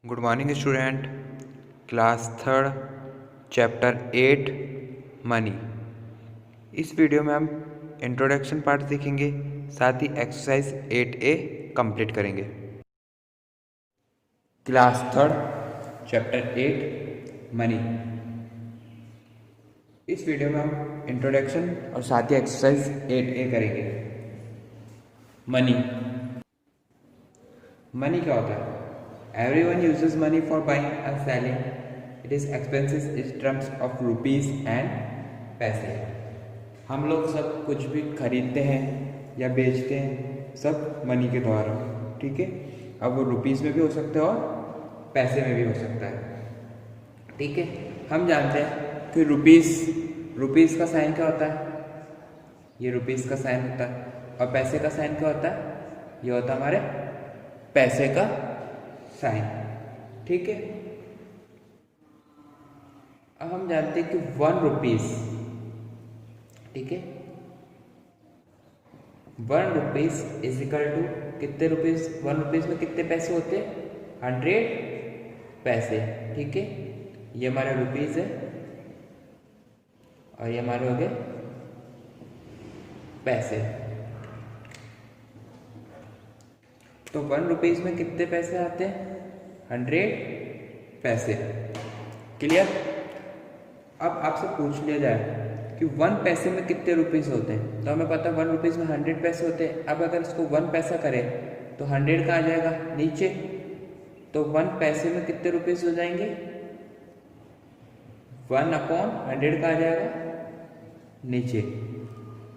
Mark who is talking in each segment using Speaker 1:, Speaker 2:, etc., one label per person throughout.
Speaker 1: Good morning student. Class third chapter 8 money. इस video में हम इंट्रोडक्शन पार्ट सीखेंगे, साथ ही एक्सरसाइज 8A कंप्लीट करेंगे। Class third chapter 8 money. इस वीडियो में हम इंट्रोडक्शन और साथ ही एक्सरसाइज 8A करेंगे। मनी क्या होता है? Everyone uses money for buying and selling. It is expenses in terms of rupees and पैसे। हम लोग सब कुछ भी खरीदते हैं या बेचते हैं, सब मनी के द्वारा, ठीक है। अब वो रुपीज़ में भी हो सकता है और पैसे में भी हो सकता है, ठीक है। हम जानते हैं कि रुपीज़ का साइन क्या होता है? ये रुपीज़ का साइन होता है। और पैसे का साइन क्या होता है? ये होता है हमारे पैसे का साइन, ठीक है। अब हम जानते हैं कि 1 रुपीज, ठीक है, 1 रुपीज इज इक्वल टू कितने रुपीज? 1 रुपीज में कितने पैसे होते हैं? 100 पैसे, ठीक है। ये हमारा रुपीज है और ये हमारे हो गए पैसे। तो 1 रुपीज में कितने पैसे आते हैं? 100 पैसे। क्लियर? अब आपसे पूछ लिया जाए कि 1 पैसे में कितने रुपीज होते हैं, तो हमें पता है 1 रुपीज में 100 पैसे होते हैं। अब अगर इसको 1 पैसा करें तो 100 कहाँ आ जाएगा? नीचे। तो 1 पैसे में कितने रुपीज हो जाएंगे? 1/100 कहाँ आ जाएगा? नीचे।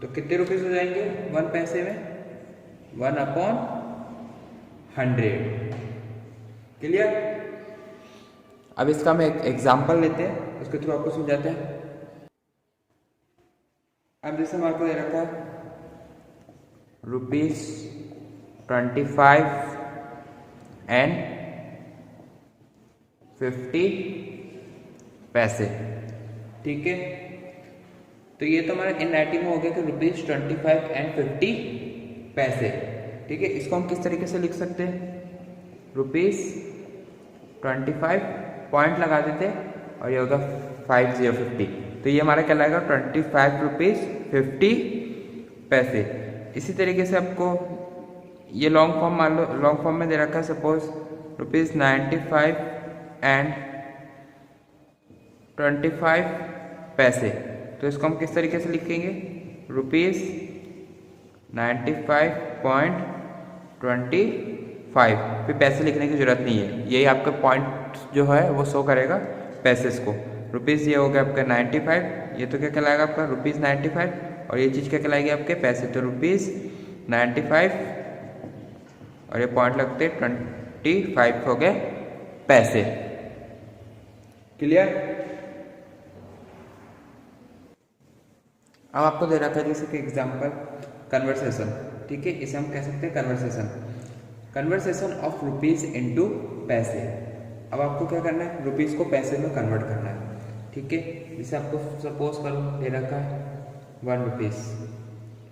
Speaker 1: तो कितने रुपीज हो जाएंगे 1 पैसे में? 1/100। क्लियर? अब इसका हम एक एग्जाम्पल लेते हैं, उसके थ्रू आपको समझाते हैं। अब जैसे हमारे को दे रखा है ₹25 एंड 50 पैसे, ठीक है। तो ये तो हमारा इन राइटिंग में हो गया कि ₹25 एंड 50 पैसे, ठीक है। इसको हम किस तरीके से लिख सकते हैं? ₹25 पॉइंट लगा देते और ये होगा 50। तो ये हमारा क्या लगेगा? ₹25 पैसे। इसी तरीके से आपको ये लॉन्ग फॉर्म मान लो, लॉन्ग फॉर्म में दे रखा है सपोज ₹95 एंड 25 पैसे। तो इसको हम किस तरीके से लिखेंगे? ₹95.25। फिर पैसे लिखने की जरूरत नहीं है, यही आपका पॉइंट जो है वो शो करेगा पैसेस को। रुपीज़ ये हो गया आपका 95, ये तो क्या कहलाएगा आपका? ₹95। और ये चीज़ क्या कहलाएगी? आपके पैसे। तो ₹95 और ये पॉइंट लगते 25 हो गए पैसे। क्लियर? अब आपको दे रखा है जैसे कि एग्जाम्पल कन्वर्सेशन, ठीक है। इसे हम कह सकते हैं कन्वर्सेशन ऑफ रुपीज इनटू पैसे। अब आपको क्या करना है? रुपीज को पैसे में कन्वर्ट करना है, ठीक है। जैसे आपको सपोज करो दे रखा है 1 रुपीज,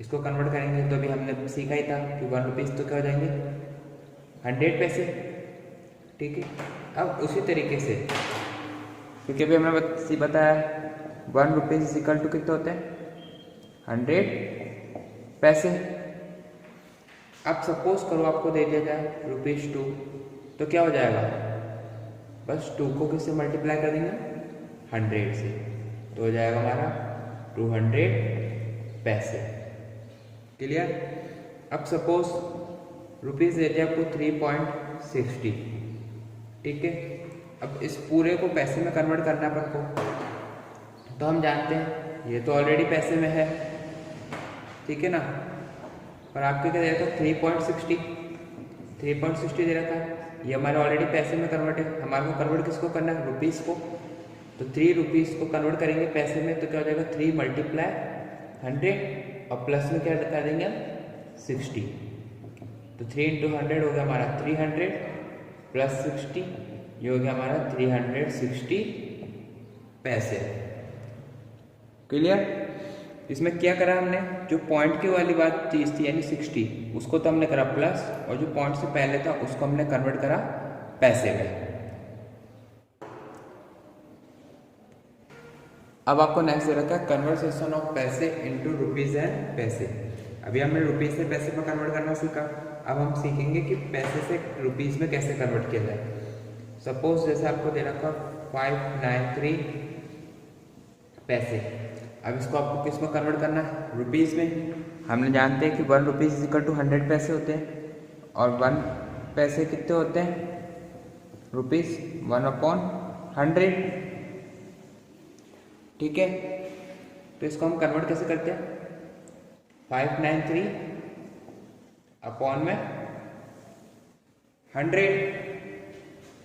Speaker 1: इसको कन्वर्ट करेंगे तो अभी हमने सीखा ही था कि 1 रुपीज तो क्या हो जाएंगे? 100 पैसे, ठीक है। अब उसी तरीके से, क्योंकि अभी हमने बताया 1 रुपीज इज इक्वल टू कितने होते हैं? 100 पैसे। अब सपोज करो आपको दे दिया जाए ₹2, तो क्या हो जाएगा? बस 2 को किससे मल्टीप्लाई कर देंगे? 100 से, तो हो जाएगा हमारा 200 पैसे। क्लियर? अब सपोज रुपीज़ देते हैं आपको 3.60, ठीक है। अब इस पूरे को पैसे में कन्वर्ट करना है अपन को, तो हम जानते हैं ये तो ऑलरेडी पैसे में है, ठीक है ना। और आपके क्या दे रखा है? 3.60 दे रखा है। ये हमारे ऑलरेडी पैसे में कन्वर्ट है। हमारे को कन्वर्ट किसको करना है? रुपीज़ को। तो 3 रुपीज़ को कन्वर्ट करेंगे पैसे में, तो क्या हो जाएगा? 3 × 100 और प्लस में क्या कर देंगे हम? 60। तो 3 × 100 हो गया हमारा 300 प्लस 60, ये हो गया हमारा 360 पैसे। क्लियर? इसमें क्या करा हमने? जो पॉइंट की वाली बात चीज थी यानी 60, उसको तो हमने करा प्लस, और जो पॉइंट से पहले था उसको हमने कन्वर्ट करा पैसे में। अब आपको नेक्स्ट दे रखा है कन्वर्सेशन ऑफ पैसे इनटू रुपीज एंड पैसे। अभी हमने रुपीज से पैसे में कन्वर्ट करना सीखा, अब हम सीखेंगे कि पैसे से रुपीज में कैसे कन्वर्ट किया जाए। सपोज जैसे आपको दे रखा 593 पैसे, अब इसको आपको किस में कन्वर्ट करना है, रुपीज में। हमने जानते हैं कि 1 रुपीज इज इक्वल टू 100 पैसे होते हैं, और 1 पैसे कितने होते हैं, रुपीज 1/100। ठीक है, तो इसको हम कन्वर्ट कैसे करते हैं, 593 अपॉन में 100।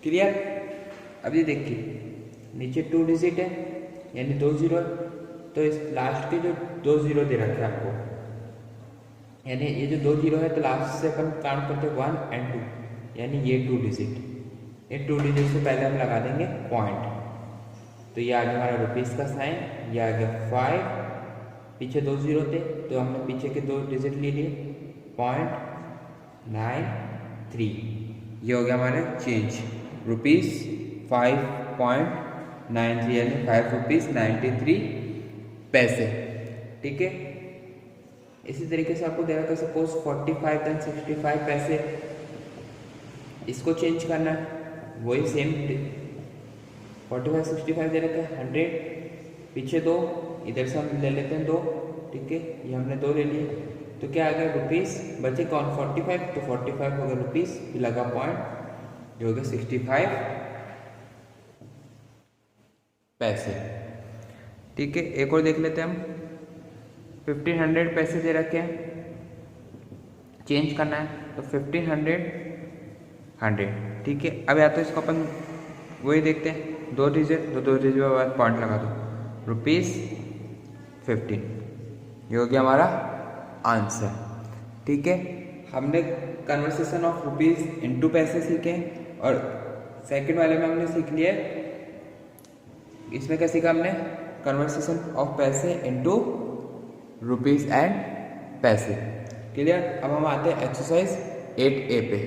Speaker 1: क्लियर। अभी देखिए नीचे 2 डिजिट है यानी 2 जीरो है, तो इस लास्ट के जो 2 जीरो दे रखे हैं आपको, यानी ये जो 2 जीरो है तो लास्ट से अपन काउंट करते हैं 1 और 2, यानी ये 2 डिजिट, ये 2 डिजिट से पहले हम लगा देंगे पॉइंट, तो ये आ गया हमारा रुपीज़ का साइन, ये आ गया 5, पीछे 2 जीरो थे तो हमने पीछे के 2 डिजिट ले लिए, 0.93, ये हो गया हमारे चेंज, रुपीज़ 5.93 यानी 5 रुपीज़ 93 पैसे। ठीक है, इसी तरीके से आपको दे रखा है सपोज 45 देन 65 पैसे, इसको चेंज करना है, वही सेम 45 65 दे रखा है 100, पीछे 2, इधर से हम ले लेते हैं 2। ठीक है, ये हमने 2 ले लिए, तो क्या आ गया रुपीज़, बचे कौन 45, तो 45 हो गया रुपीज़, फिर लगा पॉइंट, जो हो गया 65 पैसे। ठीक है, एक और देख लेते हैं हम, 1500 पैसे दे रखे हैं, चेंज करना है तो 1500 100। ठीक है, अब या तो इसको अपन वही देखते हैं 2 डिजिट, तो 2 डिजिट के बाद पॉइंट लगा दो, रुपीज़ 15, ये हो गया हमारा आंसर। ठीक है, हमने कन्वर्सेशन ऑफ रुपीज़ इनटू पैसे सीखे, और सेकंड वाले में हमने सीख लिया, इसमें क्या सीखा हमने, कन्वर्सेशन ऑफ पैसे इनटू रुपीज़ एंड पैसे। क्लियर। अब हम आते हैं एक्सरसाइज 8A पे।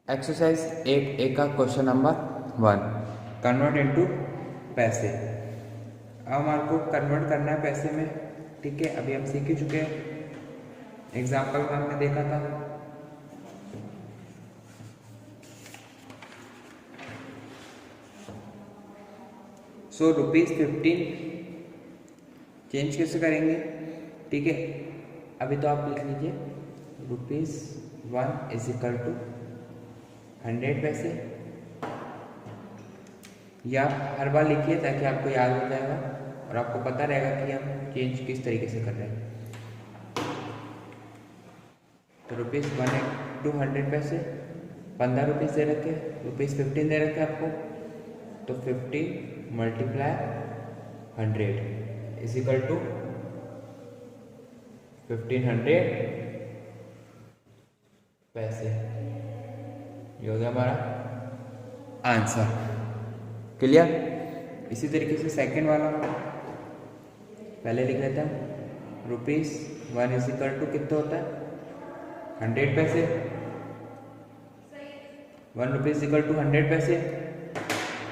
Speaker 1: एक्सरसाइज 8A का क्वेश्चन नंबर 1, कन्वर्ट इनटू पैसे। अब हमारे को कन्वर्ट करना है पैसे में। ठीक है, अभी हम सीख ही चुके हैं, एग्जाम्पल में हमने देखा था। सो ₹15 चेंज कैसे करेंगे। ठीक है, अभी तो आप लिख लीजिए ₹1 इज इक्वल टू 100 पैसे, या हर बार लिखिए ताकि आपको याद हो जाएगा और आपको पता रहेगा कि हम चेंज किस तरीके से कर रहे हैं। तो ₹1 टू 100 पैसे, 15 रुपीज़ दे रखे, ₹15 दे रखे आपको, तो 50 मल्टीप्लाई 100 इज इक्वल टू 1500 पैसे, ये हो गया हमारा आंसर। क्लियर। इसी तरीके से सेकंड वाला पहले लिख लेते हैं, ₹1 इज इक्वल टू कितना होता है 100 पैसे, 1 रुपीज़ इक्वल टू 100 पैसे,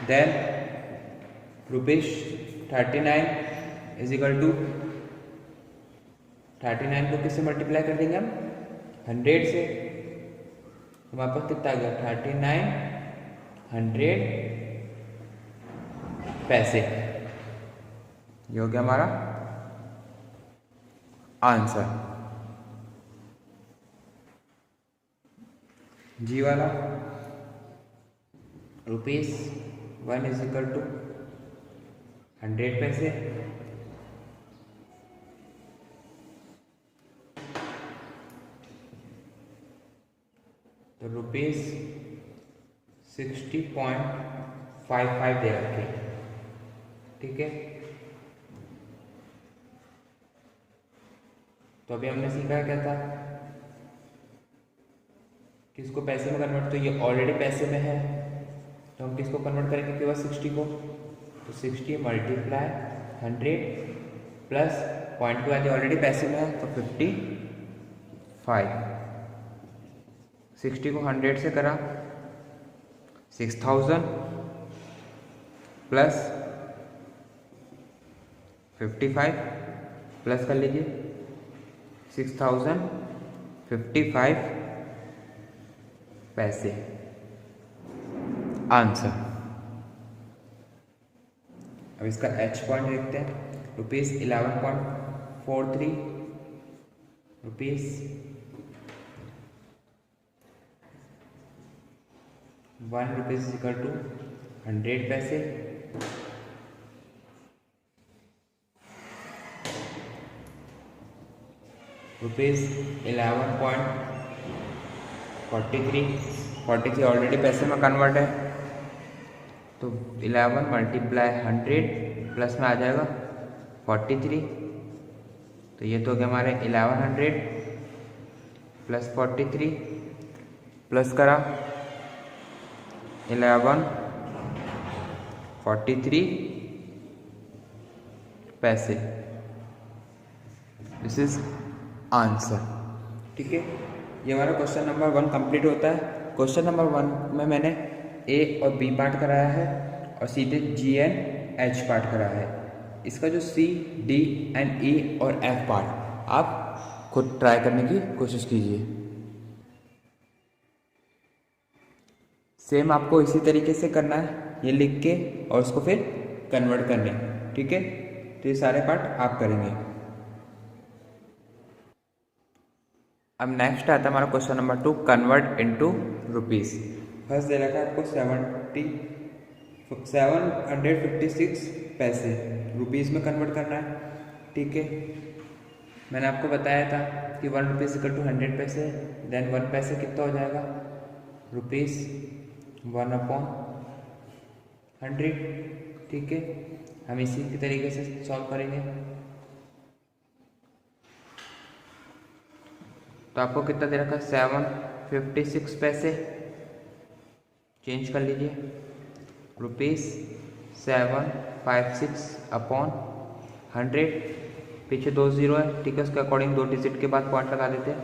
Speaker 1: देन ₹39 इज इक्वल टू 39 को किससे मल्टीप्लाई कर देंगे हम 100 से, तो हमारे पास कितना आ गया 39 100 पैसे, ये हो गया हमारा आंसर। जी वाला ₹1 इज इक्वल टू 100 पैसे, तो ₹60.55 दे रखे। ठीक है, तो अभी हमने सीखा क्या था, किसको पैसे में कन्वर्ट, तो ये ऑलरेडी पैसे में है, तो हम किसको कन्वर्ट करेंगे केवल 60 को, तो 60 मल्टीप्लाई 100 प्लस पॉइंट के बाद ऑलरेडी पैसे में है तो 55, 60 को 100 से करा 6000 प्लस 55 प्लस कर लीजिए 6055 पैसे आंसर। अब इसका एच पॉइंट देखते हैं, ₹11.43, ₹1 इज इक्वल टू 100 पैसे, ₹11.43 ऑलरेडी पैसे में कन्वर्ट है, तो 11 मल्टीप्लाई 100 प्लस में आ जाएगा 43, तो ये तो हो गया हमारे 1100 प्लस 43 प्लस करा 1143 पैसे, दिस इज आंसर। ठीक है, ये हमारा क्वेश्चन नंबर 1 कंप्लीट होता है। क्वेश्चन नंबर 1 में मैंने ए और बी पार्ट कराया है और सीधे जी एंड एच पार्ट कराया है। इसका जो सी डी एंड ई और एफ पार्ट आप खुद ट्राई करने की कोशिश कीजिए। सेम आपको इसी तरीके से करना है, ये लिख के और उसको फिर कन्वर्ट करने। ठीक है, तो ये सारे पार्ट आप करेंगे। अब नेक्स्ट आता है हमारा question number 2, convert into rupees. First दे रखा है आपको 756 पैसे रुपीस में कन्वर्ट करना है। ठीक है, मैंने आपको बताया था कि 1 रुपीज़ इक्वल टू 100 पैसे, देन 1 पैसे कितना हो जाएगा ₹1/100। ठीक है, हम इसी के तरीके से सॉल्व करेंगे। तो आपको कितना दे रखा है 756 पैसे, चेंज कर लीजिए ₹756/100, पीछे 2 जीरो है। ठीक है, उसके अकॉर्डिंग 2 डिजिट के बाद पॉइंट लगा देते हैं,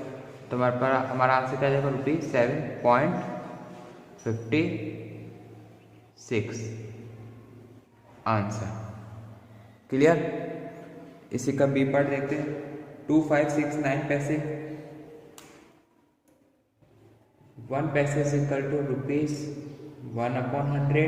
Speaker 1: तो हमारा आंसर क्या जाएगा ₹7.56 आंसर। क्लियर। इसी का बी पार्ट देखते हैं, 2569 पैसे, 1 पैसे इज इक्वल टू ₹1/100।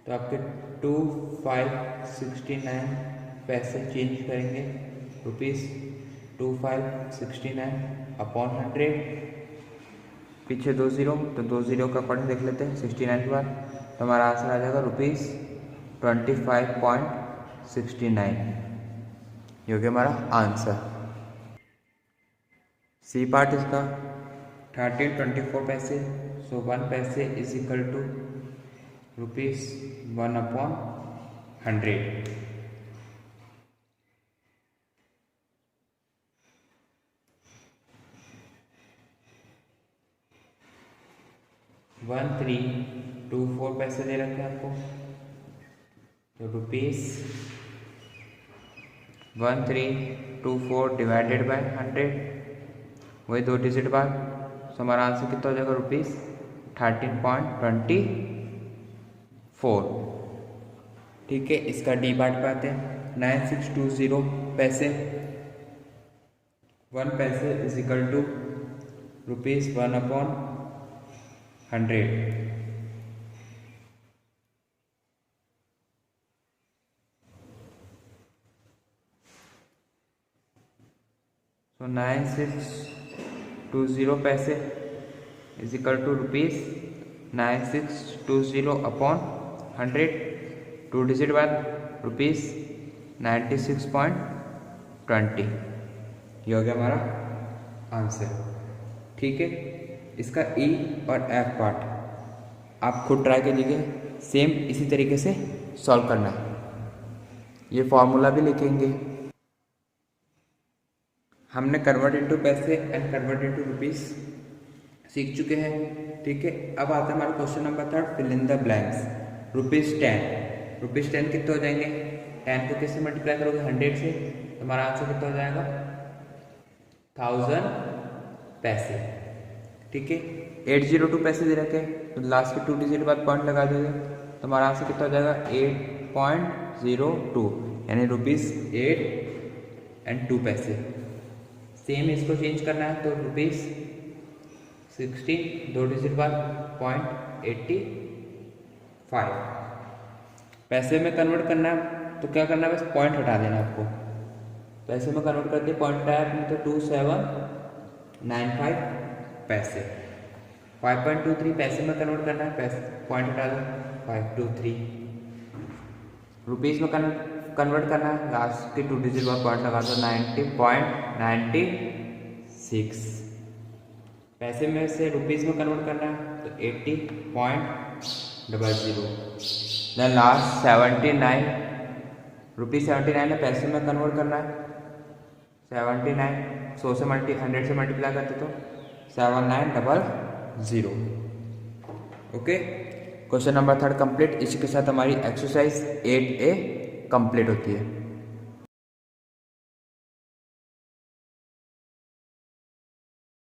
Speaker 1: तो आपके 2569 पैसे चेंज करेंगे ₹2569/100, पीछे 2 जीरो, तो 2 जीरो का अकॉर्डिंग देख लेते हैं 69 के बाद, तो हमारा आंसर आ जाएगा ₹25.69। ये हो गया हमारा आंसर। सी पार्ट इसका 1324 पैसे, सो 1 पैसे इज इक्वल टू ₹1/100। ₹1324 पैसे दे रखे हैं आपको, तो ₹1324 डिवाइडेड बाय 100, वही 2 डिजिट बाद, तो हमारा आंसर कितना हो जाएगा ₹13.24। ठीक है, इसका डी पार्ट पे आते हैं, 9620 पैसे, 1 पैसे इज इक्वल टू ₹1/100। तो 9620 पैसे इज इक्वल टू ₹9620/100, 2 डिजिट बाद ₹96.20। ये हो गया हमारा आंसर। ठीक है, इसका ई और एफ पार्ट आप खुद ट्राई कीजिए, सेम इसी तरीके से सॉल्व करना है। ये फॉर्मूला भी लिखेंगे। हमने कन्वर्ट इनटू पैसे एंड कन्वर्ट इनटू रुपीस सीख चुके हैं। ठीक है, अब आता है हमारा question number 3, fill in the blanks. ₹10 कितने हो जाएंगे, 10 को किससे मल्टीप्लाई करोगे 100 से, तो हमारा आंसर कितना हो जाएगा 1000 पैसे। ठीक है। 802 पैसे दे रखे हैं तो लास्ट के 2 डिजिट बाद पॉइंट लगा दोगे तो हमारा आंसर कितना हो जाएगा 8.02 यानी ₹8.2 पैसे। सेम इसको चेंज करना है तो ₹16 2 डिजिट बाद 0.85 पैसे में कन्वर्ट करना है तो क्या करना है बस पॉइंट हटा देना आपको। पैसे में कन्वर्ट करके पॉइंट हटाया आपने तो 2795 पैसे। 5.23 पैसे में कन्वर्ट करना है, पैसे पॉइंट हटा दो 523 रुपीज़ में कन्वर्ट करना है, लास्ट के 2 डिजिट बाद पॉइंट लगा दो 90.96। पैसे में से रुपीज़ में कन्वर्ट करना है तो 80.00। देन लास्ट 79 ₹79 है, पैसे में कन्वर्ट करना है 79 100 से 100 से मल्टीप्लाई करते तो 7900। Okay, question number 3 complete. इसी के साथ हमारी एक्सरसाइज 8A कंप्लीट होती है।